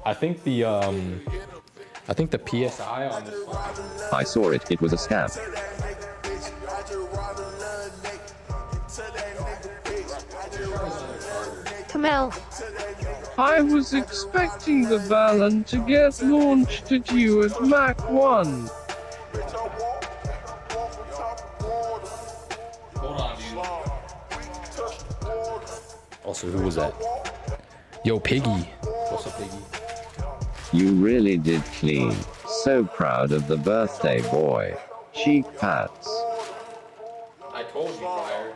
I think the PSI on this fucking... I saw it. It was a scam. Camille. I was expecting the Valen to get launched at you at Mach 1. Hold on, dude. Also, who was that? Yo, Piggy. What's up, Piggy? You really did clean. So proud of the birthday boy. Cheek pats. I told you, Fire.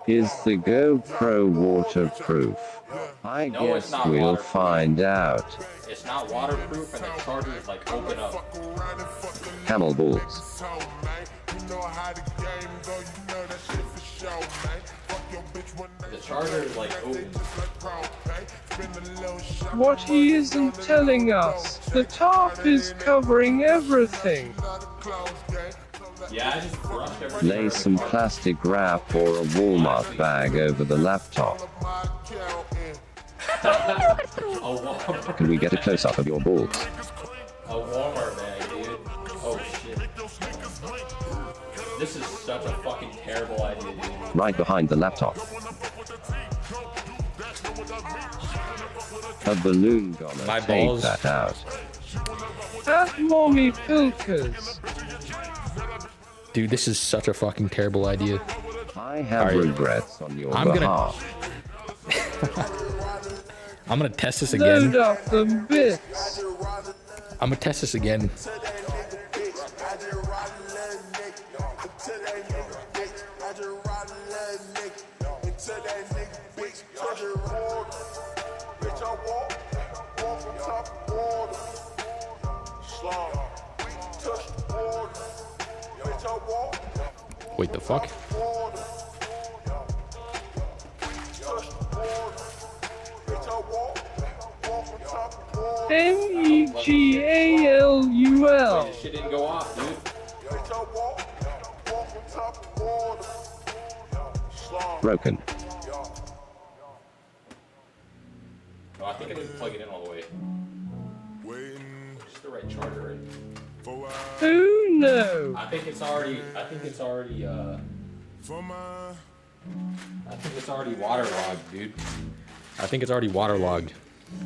Is the GoPro waterproof? I No, it's guess not we'll waterproof. find out. It's not waterproof, and the charger is like open up. Camel balls. The charger is like open. What he isn't telling us, the tarp is covering everything. Yeah, I just brushed everything. Lay some plastic wrap or a Walmart bag over the laptop. A Walmart. Can we get a close-up of your balls? A Walmart bag, dude. Oh shit. This is such a fucking terrible idea, dude. Right behind the laptop. A balloon gonna My take balls. that out. At Mommy Pilkers. Dude, this is such a fucking terrible idea. I have Alright. regrets on your I'm gonna- behalf. I'm gonna test this Load again. up them bits. I'm gonna test this again. Wait, the fuck? MEGALUL. This shit didn't go off, dude. Broken. No, I think I didn't plug it in all the way. Just the right charger, right? Oh no. I think it's already waterlogged, dude. I think it's already waterlogged.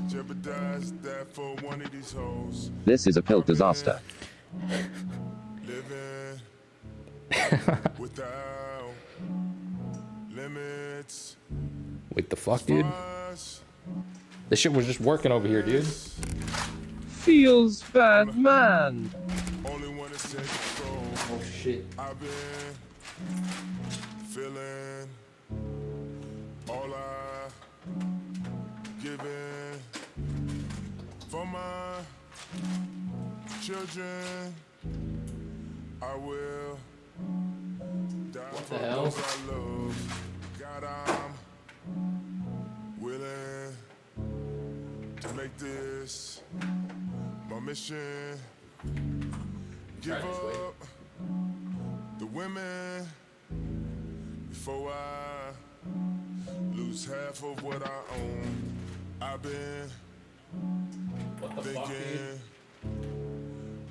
Jeopardize that for one of these hoes. This is a pill disaster. Living without limits. Wait, the fuck, dude? Us, This shit was just working over here, dude. Feels bad, man. only one that said control. Oh shit. I've been feeling all I given for my children. I will die for the hell? those I love. God, I'm willing to make this my mission. Give Try this way. up the women before I lose half of what I own. I've been What the fuck, dude? thinking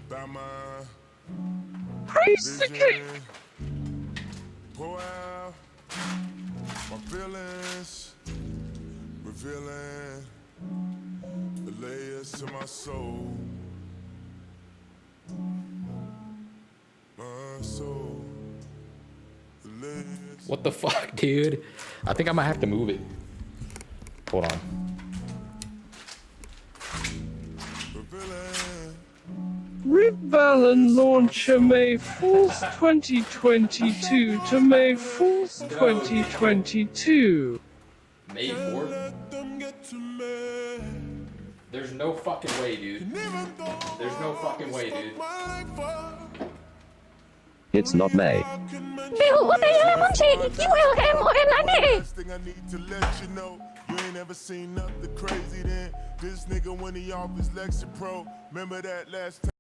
about my Praise the king. vision. Pour out my feelings, revealing the layers to my soul. My soul, the layers. What the fuck, dude? I think I might have to move it. Hold on. Revealing Rip Valen launcher May 4th 2022 to May 4th 2022. May 4th? let them get to me. There's no fucking way, dude. Even though There's no fucking way, dude. my life up, It's not May. I can mention Bill, what the hell is it? You will get more than last thing I need to let you know. You ain't ever seen nothing crazy then. This nigga when he off his Lexapro. Remember that last time.